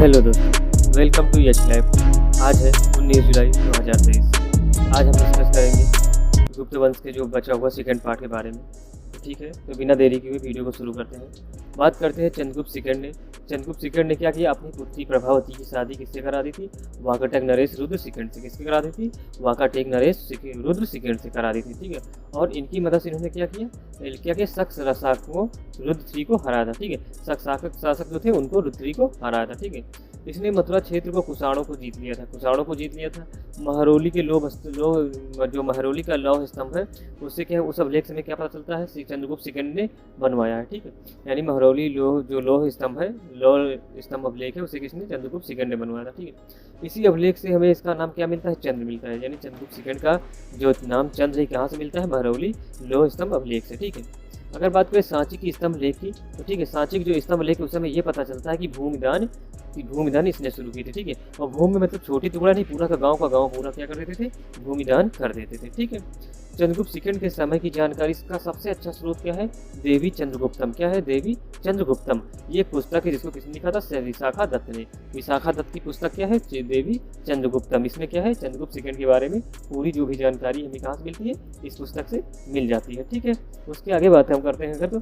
Hello दोस्तों, welcome to Yash life. आज है 19 जुलाई 2023। आज हम डिस्कस करेंगे गुप्त वंश के जो बचा हुआ सेकंड पार्ट के बारे में। ठीक है, तो बिना देरी किए वीडियो को शुरू करते हैं। बात करते हैं चंद्रगुप्त सेकंड ने क्या किया, अपनी पुत्री प्रभावती की शादी किससे करा दी थी? वाकाटक नरेश रुद्र सेकंड से। किससे करा दी थी? वाकाटक नरेश रुद्र सेकंड से करा दी थी। ठीक है, और इनकी मदद से इन्होंने क्या किया, शक रसाक को रुद्र को हराया था। ठीक है, शक शासक जो थे उनको रुद्र को हराया था। ठीक है, इसने मथुरा क्षेत्र को कुषाणों को जीत लिया था। महरौली के जो महरौली का लौह स्तंभ है उससे क्या है, उस अभिलेख से क्या पता चलता है, चंद्रगुप्त सेकंड ने बनवाया है। ठीक है, यानी महरौली लौह स्तंभ अभिलेख है उसे किसने? चंद्रगुप्त सेकंड ने बनवाया था। ठीक है, इसी अभिलेख से हमें इसका नाम क्या मिलता है? चंद्र मिलता है। यानी चंद्रगुप्त सेकंड का जो नाम चंद्र है कहाँ से मिलता है? महरौली लौह स्तंभ अभिलेख से। ठीक है, अगर बात करें सांची की स्तंभ लेख की, तो ठीक है, सांची की जो स्तंभ लेख उस समय ये पता चलता है कि भूमिदान इसने शुरू की थी। ठीक है, और भूमि मतलब छोटी टुकड़ा नहीं, पूरा का गांव पूरा क्या कर देते थे? भूमिदान कर देते थे। ठीक है, चंद्रगुप्त सेकंड के समय की जानकारी का सबसे अच्छा स्रोत क्या है? देवी चंद्रगुप्तम। क्या है? देवी चंद्रगुप्तम। ये एक पुस्तक है जिसको किसने लिखा था? विशाखा दत्त ने। विशाखा दत्त की पुस्तक क्या है? देवी चंद्रगुप्तम। इसमें क्या है? चंद्रगुप्त सेकंड के बारे में पूरी जो भी जानकारी हमें कहाँ से मिलती है? इस पुस्तक से मिल जाती है। ठीक है, उसके आगे बात हम करते हैं। अगर तो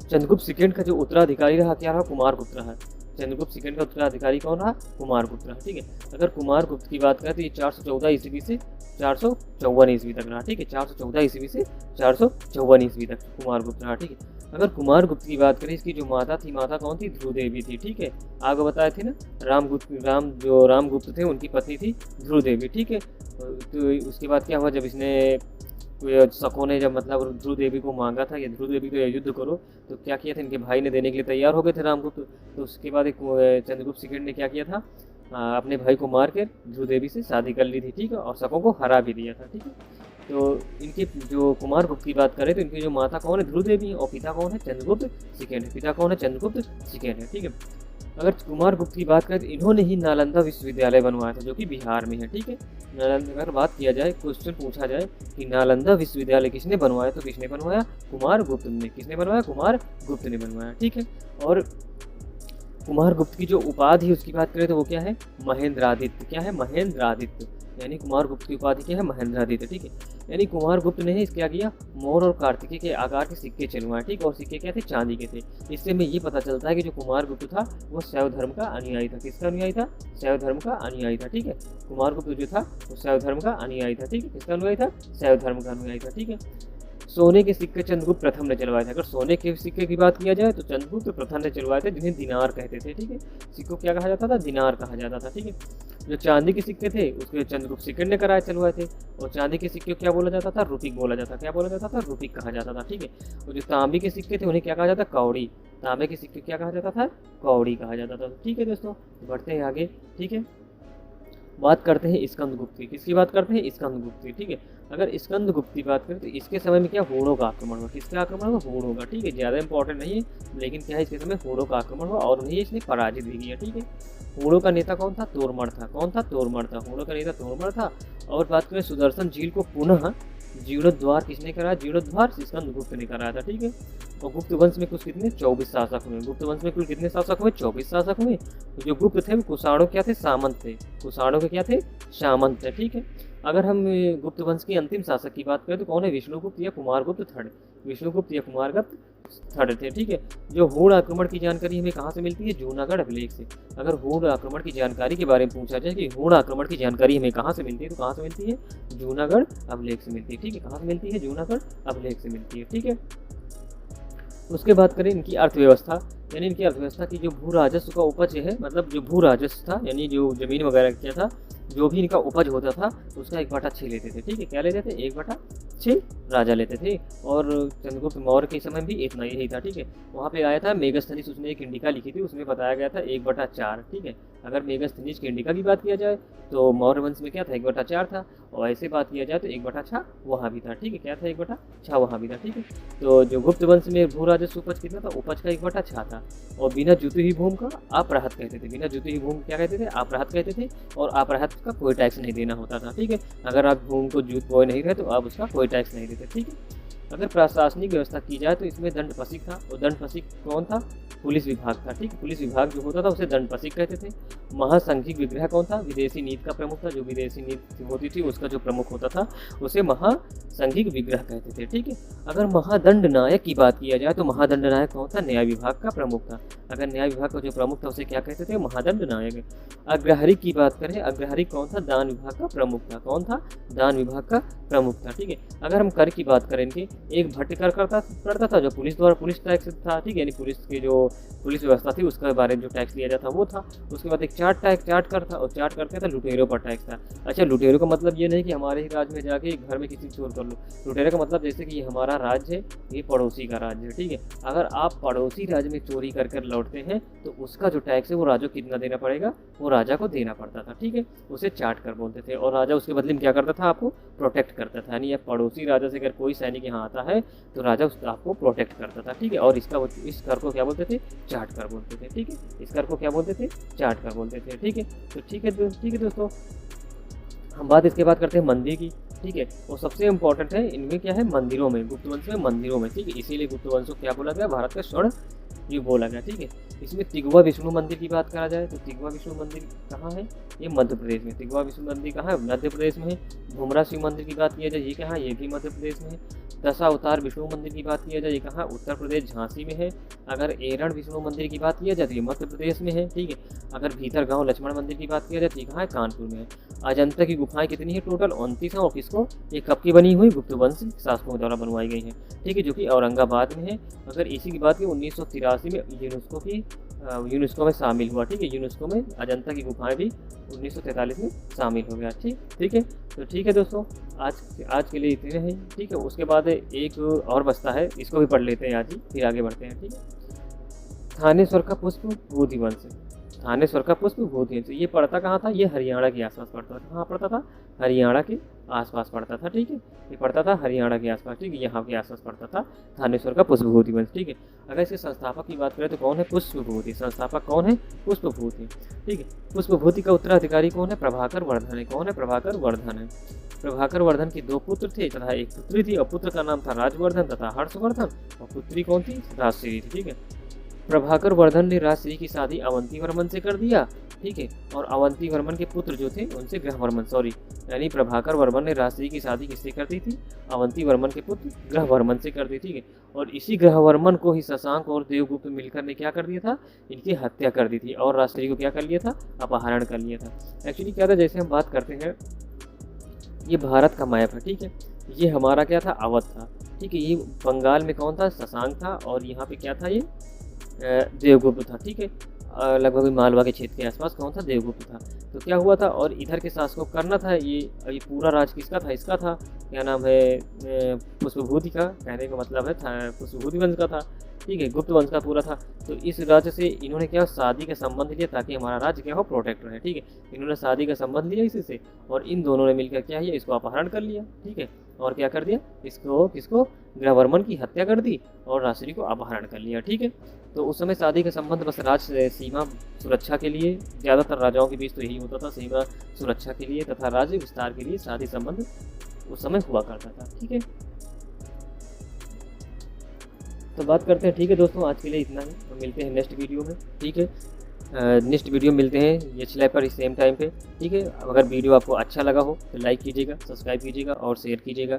चंद्रगुप्त सेकंड का जो उत्तराधिकारी रहा क्या रहा? कुमारगुप्त रहा। चंद्रगुप्त सेकंड का उत्तराधिकारी कौन रहा? कुमारगुप्त रहा। ठीक है, अगर कुमारगुप्त की बात करें तो ये 414 ईस्वी से 454 ईस्वी तक रहा। ठीक है, 414 ईस्वी से 454 ईस्वी तक कुमारगुप्त रहा। ठीक है, अगर कुमारगुप्त की बात करें, इसकी जो माता कौन थी? ध्रुव देवी थी। ठीक है, आगे बताए थे ना, रामगुप्त थे उनकी पत्नी थी ध्रुव देवी। ठीक है, तो उसके बाद क्या हुआ, जब इसने शकों ने जब मतलब ध्रुव देवी को मांगा था कि ध्रुव देवी को युद्ध करो, तो क्या किया था, इनके भाई ने देने के लिए तैयार हो गए थे रामगुप्त। तो उसके बाद एक चंद्रगुप्त सेकंड ने क्या किया था, अपने भाई को मार कर ध्रुव देवी से शादी कर ली थी। ठीक है, और शकों को हरा भी दिया था। ठीक है, तो इनके जो कुमारगुप्त की बात करें तो इनकी जो माता कौन है? ध्रुव देवी, और पिता कौन है? चंद्रगुप्त सेकंड है। ठीक है, अगर कुमारगुप्त की बात करें तो इन्होंने ही नालंदा विश्वविद्यालय बनवाया था, जो कि बिहार में है। ठीक है, अगर बात किया जाए, क्वेश्चन पूछा जाए कि नालंदा विश्वविद्यालय किसने बनवाया, तो किसने बनवाया? कुमारगुप्त ने। किसने बनवाया? कुमारगुप्त ने बनवाया। ठीक है, और कुमारगुप्त की जो उपाधि उसकी बात करें तो वो क्या है? महेंद्रादित्य। क्या है? महेंद्रादित्य। यानी कुमारगुप्त की उपाधि क्या है? महेंद्रादित्य। ठीक है, यानी कुमारगुप्त ने क्या किया? मोर और कार्तिकेय के आकार के सिक्के चलवाए। ठीक, और सिक्के क्या थे? चांदी के थे। इससे हमें ये पता चलता है कि जो कुमारगुप्त था वो शैव धर्म का अनुयायी था। किसका अनुयायी था? शैव धर्म का अनुयायी था। ठीक है, कुमारगुप्त जो था वो शैव धर्म का अनुयायी था। ठीक है, किसका अनुयायी था? शैव धर्म का अनुयायी था। ठीक है, सोने के सिक्के चंद्रगुप्त प्रथम ने चलवाए थे। अगर सोने के सिक्के की बात किया जाए तो चंद्रगुप्त प्रथम ने चलवाए थे, जिन्हें दिनार कहते थे। ठीक है, सिक्कों क्या कहा जाता था? दिनार कहा जाता था। ठीक है, जो चांदी के सिक्के थे उसके चंद्रगुप्त सेकंड ने चलवाए थे, और चांदी के सिक्के क्या बोला जाता था? रुपिक बोला जाता। क्या बोला जाता था? रुपिक कहा जाता था। ठीक है, और जो तांबे के सिक्के थे उन्हें क्या कहा जाता? कौड़ी। तांबे के सिक्के क्या कहा जाता था? कौड़ी कहा जाता था। ठीक है दोस्तों, बढ़ते हैं आगे। ठीक है, बात करते हैं स्कंदगुप्त की। किसकी बात करते हैं? स्कंदगुप्त की। ठीक है, अगर स्कंदगुप्त की बात करें तो इसके समय में क्या हूणों का आक्रमण हुआ? किसका आक्रमण हुआ? हूणों का। ठीक है, ज़्यादा इंपॉर्टेंट नहीं है, लेकिन क्या है, इसके समय हूणों का आक्रमण हुआ और उन्हें इसने पराजित भी किया। ठीक है, हूणों का नेता कौन था? तोरमण था। कौन था? तोरमण था। हूणों का नेता तोरमण था। और बात करें सुदर्शन झील को पुनः जीर्णोद्धार किसने कराया? जीर्णोद्धार स्कंदगुप्त ने कराया था। ठीक है, और गुप्त वंश में कुछ कितने? 24 शासक हुए। गुप्त वंश में कुल कितने शासक हुए? 24 शासक हुए। तो जो गुप्त थे वो कुषाणों क्या थे? सामंत थे। कुषाणों के क्या थे? सामंत थे। ठीक है, अगर हम गुप्त वंश के अंतिम शासक की बात करें तो कौन है? विष्णुगुप्त या कुमारगुप्त थर्ड। विष्णुगुप्त या कुमारगुप्त थर्ड थे। ठीक है, जो हूण आक्रमण की जानकारी हमें कहाँ से मिलती है? जूनागढ़ अभिलेख से। अगर हूण आक्रमण की जानकारी के बारे में पूछा जाए कि हूण आक्रमण की जानकारी हमें कहाँ से मिलती है, तो कहाँ से मिलती है? जूनागढ़ अभिलेख से मिलती है। ठीक है, कहाँ से मिलती है? जूनागढ़ अभिलेख से मिलती है। ठीक है, उसके बाद करें इनकी अर्थव्यवस्था, यानी इनकी अर्थव्यवस्था की जो भू राजस्व का उपज है, मतलब जो भू राजस्व था, यानी जो जमीन वगैरह क्या था, जो भी इनका उपज होता था उसका 1/6 लेते थे। ठीक है, क्या लेते थे? 1/6 राजा लेते थे। और चंद्रगुप्त मौर्य के समय भी इतना यही था। ठीक है, वहाँ पे आया था मेगस्थनीज, उसने एक इंडिका लिखी थी, उसमें बताया गया था 1/4। ठीक है, अगर मेगस्थनीज की इंडिका की बात किया जाए तो मौर्य वंश में क्या था? 1/4 था, और ऐसे बात किया जाए तो 1/6 वहाँ भी था। ठीक है, क्या था? 1/6 वहाँ भी था। ठीक है, तो जो गुप्त वंश में भू राजस्व उपज कितना था? उपज का 1/6 था। और बिना जुती हुई भूमि का अपराहत कहते थे। बिना जुती हुई भूमि क्या कहते थे? अपराहत कहते थे, और अपराहत का कोई टैक्स नहीं देना होता था। ठीक है, अगर आप भूमि को जूत बोए नहीं रहे तो आप उसका कोई टैक्स नहीं देते। ठीक है, अगर प्रशासनिक व्यवस्था की जाए तो इसमें दंडपसिक था, और दंडपसिक कौन था? पुलिस विभाग था, ठीक है। पुलिस विभाग जो होता था उसे दंडपसिक कहते थे। महासंघिक विग्रह कौन था? विदेशी नीति का प्रमुख था, जो विदेशी नीति होती थी उसका जो प्रमुख होता था उसे महासंघिक विग्रह कहते थे, ठीक है। अगर महादंड नायक की बात किया जाए तो महादंड नायक कौन था? न्याय विभाग का प्रमुख था। अगर न्याय विभाग का जो प्रमुख था उसे क्या कहते थे? महादंड नायक। अग्रहारी की बात करें, अग्रहारी कौन था? दान विभाग का प्रमुख था। कौन था? दान विभाग का प्रमुख था, ठीक है। अगर हम कर की बात करेंगे, एक भट्ट कर करता था जो पुलिस द्वारा पुलिस टैक्स था, ठीक है, यानी पुलिस की जो पुलिस व्यवस्था थी उसके बारे में जो टैक्स लिया जाता वो था। उसके बाद एक चार्ट कर था, और चार्ट करके था लुटेरों पर टैक्स था। अच्छा, लुटेरों का मतलब ये नहीं कि हमारे ही राज्य में जाके घर में किसी चोर कर लो। लुटेरों का मतलब जैसे कि ये हमारा राज्य है, ये पड़ोसी का राज्य है, ठीक है। अगर आप पड़ोसी राज्य में चोरी कर लौटते हैं तो उसका जो टैक्स है वो राजा को कितना देना पड़ेगा? वो राजा को देना पड़ता था, ठीक है। उसे चार्ट कर बोलते थे, और राजा उसके बदले में क्या करता था? आपको प्रोटेक्ट करता था, यानी पड़ोसी राजा से अगर कोई सैनिक यहाँ आता है तो राजा आपको प्रोटेक्ट करता था, ठीक है। और इस कर को क्या बोलते थे? चार्ट कर बोलते थे, ठीक है। इस कर को क्या बोलते थे? चार्ट कर बोलते थे, ठीक है। तो ठीक है दोस्तों, हम बात इसके बाद करते हैं मंदिर की, ठीक है। और सबसे इम्पोर्टेंट है इनमें क्या है? मंदिरों में, गुप्त वंश में मंदिरों में, ठीक है। इसीलिए गुप्त वंश को क्या बोला गया? भारत का स्वर्ण युग बोला गया, ठीक है। इसमें तिगवा विष्णु मंदिर की बात करा जाए तो तिगवा विष्णु मंदिर कहाँ है? ये मध्य प्रदेश में। तिगवा विष्णु मंदिर कहाँ है? मध्य प्रदेश में है। भुमरा शिव मंदिर की बात किया जाए, ये कहाँ? ये भी मध्य प्रदेश में है। दशावतार विष्णु मंदिर की बात किया जाए, ये कहाँ? उत्तर प्रदेश, झांसी में है। अगर एरण विष्णु मंदिर की बात किया जाए तो ये मध्य प्रदेश में है, ठीक है। अगर भीतर गांव लक्ष्मण मंदिर की बात किया जाए तो ये कहाँ है? कानपुर में है। अजंता की गुफाएं कितनी है? टोटल 29 है। और किसको? ये कब की बनी हुई? गुप्त वंश शासकों द्वारा बनवाई गई है, ठीक है, जो कि औरंगाबाद में है। अगर इसी की बात की 1983 में यूनेस्को में शामिल हुआ, ठीक है। यूनेस्को में अजंता की गुफाएं भी 1943 में शामिल हो गया, ठीक है। तो ठीक है दोस्तों, आज के लिए इतने हैं, ठीक है। उसके बाद एक और बचता है, इसको भी पढ़ लेते हैं आज ही, फिर आगे बढ़ते हैं, ठीक है। थानेश्वर का पुष्प बोधि वंश। थानेश्वर का पुष्प बोधि वंश, ये पड़ता कहाँ था? ये हरियाणा के आसपास पड़ता था। कहाँ पड़ता था? हरियाणा के आसपास पड़ता था, ठीक है। ये पड़ता था हरियाणा के आसपास, ठीक है, यहाँ के आसपास पड़ता था थानेश्वर का पुष्पभूति वंश, ठीक है। अगर इसके संस्थापक की बात करें तो कौन है? पुष्पभूति। संस्थापक कौन है? पुष्पभूति, ठीक है। पुष्पभूति का उत्तराधिकारी कौन है? प्रभाकर वर्धन है। कौन है? प्रभाकर वर्धन है। प्रभाकर वर्धन के 2 पुत्र थे तथा एक पुत्री थी, और पुत्र का नाम था राजवर्धन तथा हर्षवर्धन, और पुत्री कौन थी? राजश्री थी, ठीक है। प्रभाकर वर्धन ने राजश्री की शादी अवंती वर्मन से कर दिया, ठीक है। और अवंती वर्मन के पुत्र जो थे उनसे ग्रहवर्मन, यानी प्रभाकर वर्मन ने राजश्री की शादी किससे कर दी थी? अवंती वर्मन के पुत्र ग्रहवर्मन से कर दी, ठीक है। और इसी ग्रहवर्मन को ही शशांक और देवगुप्त मिलकर ने क्या कर दिया था? इनकी हत्या कर दी थी, और राजश्री को क्या कर लिया था? अपहरण कर लिया था। एक्चुअली क्या था, जैसे हम बात करते हैं, ये भारत का मैप है, ठीक है। ये हमारा क्या था? अवध था, ठीक है। ये बंगाल में कौन था? शशांक था, और यहाँ पे क्या था? ये देवगुप्त था, ठीक है। लगभग मालवा के क्षेत्र के आसपास कौन था? देवगुप्त था। तो क्या हुआ था, और इधर के शासकों को करना था ये पूरा राज किसका था? इसका था, क्या नाम है? पुष्पभूति का। कहने का मतलब है पुष्पभूति वंश का था, ठीक है, गुप्त वंश का पूरा था। तो इस राज्य से इन्होंने क्या? शादी का संबंध लिया ताकि हमारा राज्य क्या हो? प्रोटेक्ट रहे, ठीक है। इन्होंने शादी का संबंध लिया इसी से, और इन दोनों ने मिलकर क्या किया? इसको अपहरण कर लिया, ठीक है। और क्या कर दिया? किसको? ग्रहवर्मन की हत्या कर दी, और राजश्री को अपहरण कर लिया, ठीक है। तो उस समय शादी का संबंध बस राज सीमा सुरक्षा के लिए, ज़्यादातर राजाओं के बीच तो यही होता था, सीमा सुरक्षा के लिए तथा राज्य विस्तार के लिए शादी संबंध उस समय हुआ करता था, ठीक है। तो बात करते हैं, ठीक है दोस्तों, आज के लिए इतना ही। तो मिलते हैं नेक्स्ट वीडियो में, ठीक है। नेक्स्ट वीडियो मिलते हैं ये चैनल पर सेम टाइम पे, ठीक है। अगर वीडियो आपको अच्छा लगा हो तो लाइक कीजिएगा, सब्सक्राइब कीजिएगा और शेयर कीजिएगा।